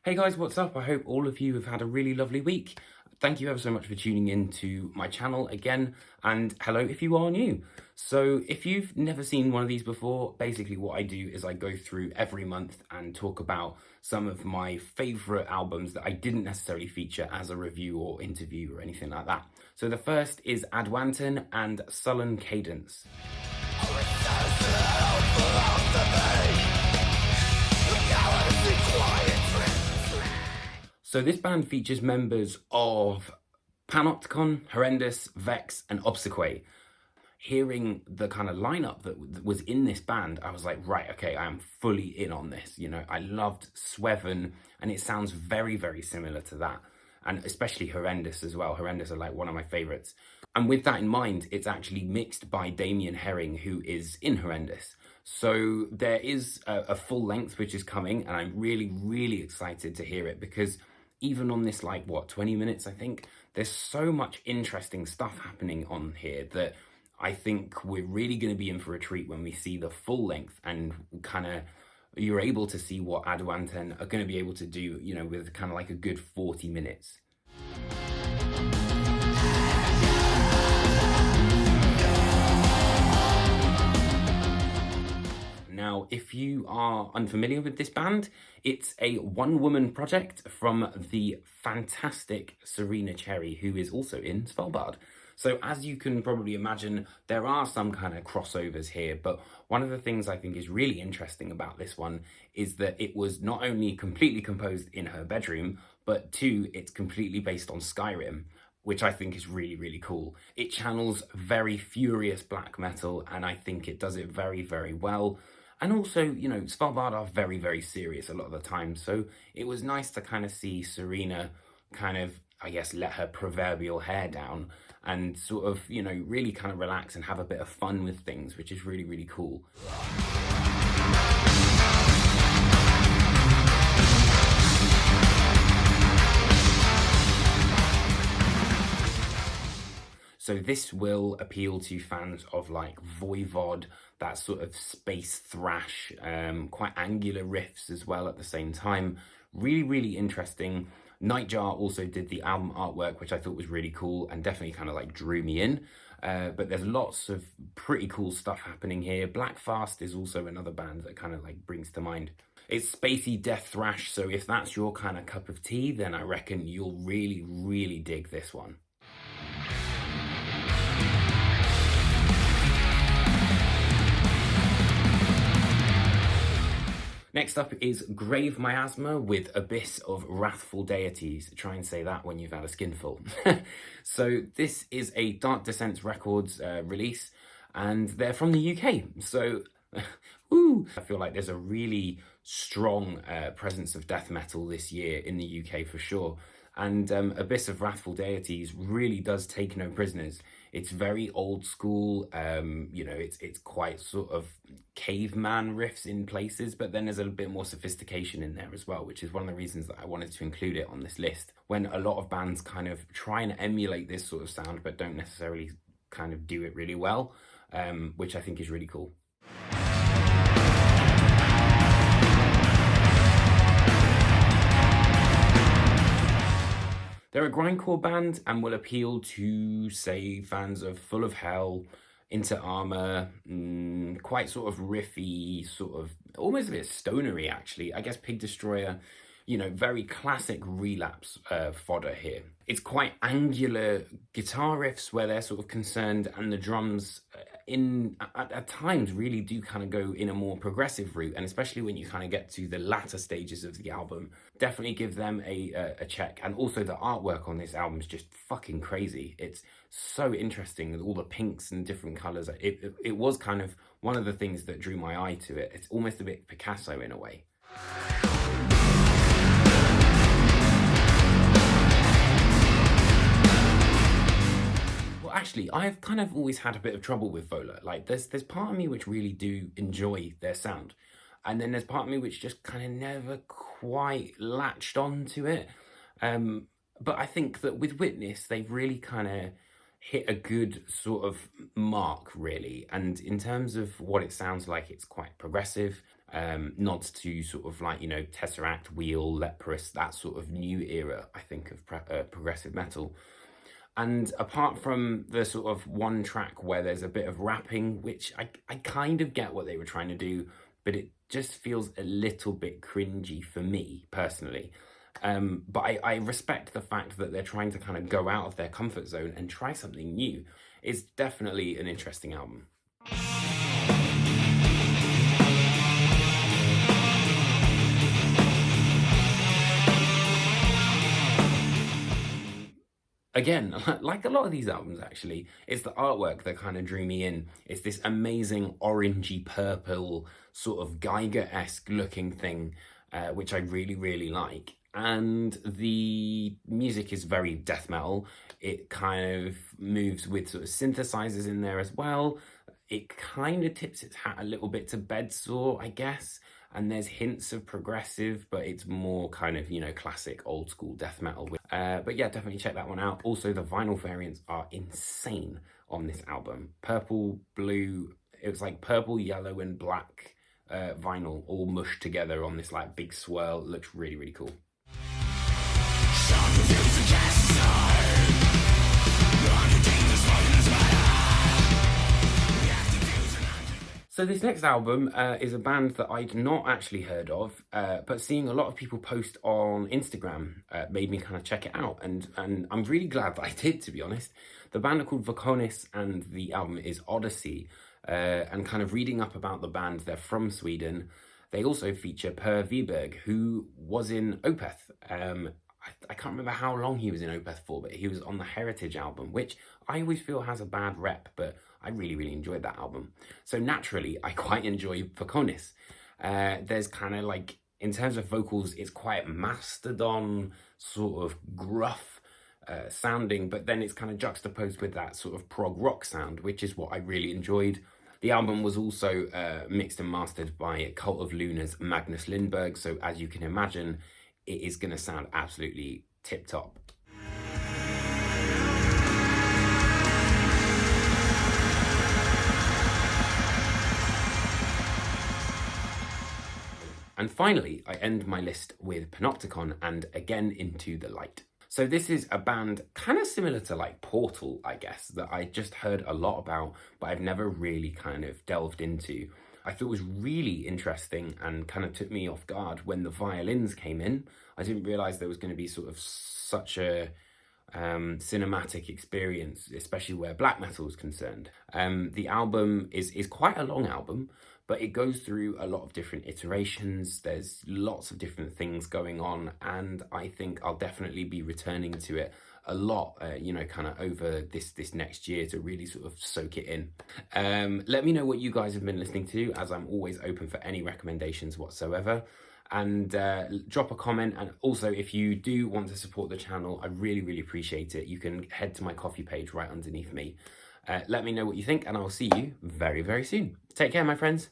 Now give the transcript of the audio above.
Hey guys, what's up? I hope all of you have had a really lovely week. Thank you ever so much for tuning in to my channel again, and hello if you are new. So if you've never seen one of these before, basically what I do is I go through every month and talk about some of my favourite albums that I didn't necessarily feature as a review or interview or anything like that. So the first is Aduanten and Sullen Cadence. So this band features members of Panopticon, Horrendous, Vex, and Obsequy. Hearing the kind of lineup that was in this band, I was like, right, okay, I am fully in on this. You know, I loved Sweven, and it sounds very, very similar to that. And especially Horrendous as well. Horrendous are like one of my favorites. And with that in mind, it's actually mixed by Damien Herring, who is in Horrendous. So there is a full length which is coming, and I'm really, really excited to hear it because even on this, 20 minutes, I think, there's so much interesting stuff happening on here that I think we're really going to be in for a treat when we see the full length and you're able to see what Aduanten are going to be able to do, you know, with kind of like a good 40 minutes. Now, if you are unfamiliar with this band, it's a one-woman project from the fantastic Serena Cherry, who is also in Svalbard. So as you can probably imagine, there are some kind of crossovers here, but one of the things I think is really interesting about this one is that it was not only completely composed in her bedroom, but two, it's completely based on Skyrim, which I think is really, really cool. It channels very furious black metal, and I think it does it very, very well. And also, you know, Svalbard are very, very serious a lot of the time. So it was nice to kind of see Serena kind of, I guess, let her proverbial hair down and sort of, you know, really kind of relax and have a bit of fun with things, which is really, really cool. So this will appeal to fans of like Voivod, that sort of space thrash, quite angular riffs as well at the same time. Really, really interesting. Nightjar also did the album artwork, which I thought was really cool and definitely kind of like drew me in. But there's lots of pretty cool stuff happening here. Blackfast is also another band that kind of like brings to mind. It's spacey death thrash, so if that's your kind of cup of tea, then I reckon you'll really, really dig this one. Next up is Grave Miasma with Abyss of Wrathful Deities. Try and say that when you've had a skinful. So this is a Dark Descents Records release, and they're from the UK. So, I feel like there's a really strong presence of death metal this year in the UK for sure. And Abyss of Wrathful Deities really does take no prisoners. It's very old school, you know, it's quite sort of caveman riffs in places, but then there's a bit more sophistication in there as well, which is one of the reasons that I wanted to include it on this list. When a lot of bands kind of try and emulate this sort of sound, but don't necessarily kind of do it really well, which I think is really cool. They're a grindcore band and will appeal to, say, fans of Full of Hell, Into Armour, quite sort of riffy, sort of almost a bit stonery actually. I guess Pig Destroyer, you know, very classic Relapse fodder here. It's quite angular guitar riffs where they're sort of concerned, and the drums at times really do kind of go in a more progressive route, and especially when you kind of get to the latter stages of the album, definitely give them a check. And also the artwork on this album is just fucking crazy. It's so interesting with all the pinks and different colors. It was kind of one of the things that drew my eye to it. It's almost a bit Picasso in a way. Actually, I've kind of always had a bit of trouble with Vola. Like, there's part of me which really do enjoy their sound, and then there's part of me which just kind of never quite latched on to it. But I think that with Witness, they've really kind of hit a good sort of mark, really. And in terms of what it sounds like, it's quite progressive. nods to sort of like, you know, Tesseract, Wheel, Leprous, that sort of new era, I think, of progressive metal. And apart from the sort of one track where there's a bit of rapping, which I kind of get what they were trying to do, but it just feels a little bit cringy for me personally. But I respect the fact that they're trying to kind of go out of their comfort zone and try something new. It's definitely an interesting album. Again, like a lot of these albums actually, it's the artwork that kind of drew me in. It's this amazing orangey purple sort of Geiger-esque looking thing, which I really, really like. And the music is very death metal. It kind of moves with sort of synthesizers in there as well. It kind of tips its hat a little bit to Bedsore, I guess. And there's hints of progressive, but it's more kind of, you know, classic old school death metal. But yeah, definitely check that one out. Also, the vinyl variants are insane on this album. Purple, blue, it was like purple, yellow and black vinyl all mushed together on this like big swirl. It looks really, really cool. So this next album is a band that I'd not actually heard of, but seeing a lot of people post on Instagram made me kind of check it out, and I'm really glad that I did, to be honest. The band are called Vokonis, and the album is Odyssey, and kind of reading up about the band, they're from Sweden. They also feature Per Wiberg, who was in Opeth. I can't remember how long he was in Opeth for, but he was on the Heritage album, which I always feel has a bad rep, but I really, really enjoyed that album. So naturally, I quite enjoy Vokonis. There's kind of like, in terms of vocals, it's quite Mastodon, sort of gruff sounding, but then it's kind of juxtaposed with that sort of prog rock sound, which is what I really enjoyed. The album was also mixed and mastered by Cult of Luna's Magnus Lindberg, so as you can imagine, it is going to sound absolutely tip-top. And finally, I end my list with Panopticon and Again Into the Light. So this is a band kind of similar to like Portal, I guess, that I just heard a lot about, but I've never really kind of delved into. I thought it was really interesting and kind of took me off guard when the violins came in. I didn't realize there was going to be sort of such a cinematic experience, especially where black metal is concerned. The album is quite a long album, but it goes through a lot of different iterations. There's lots of different things going on, and I think I'll definitely be returning to it a lot, you know, kind of over this next year to really sort of soak it in. Let me know what you guys have been listening to, as I'm always open for any recommendations whatsoever. And drop a comment, and also if you do want to support the channel, I really, really appreciate it. You can head to my Ko-fi page right underneath me. Let me know what you think, and I'll see you very, very soon. Take care, my friends.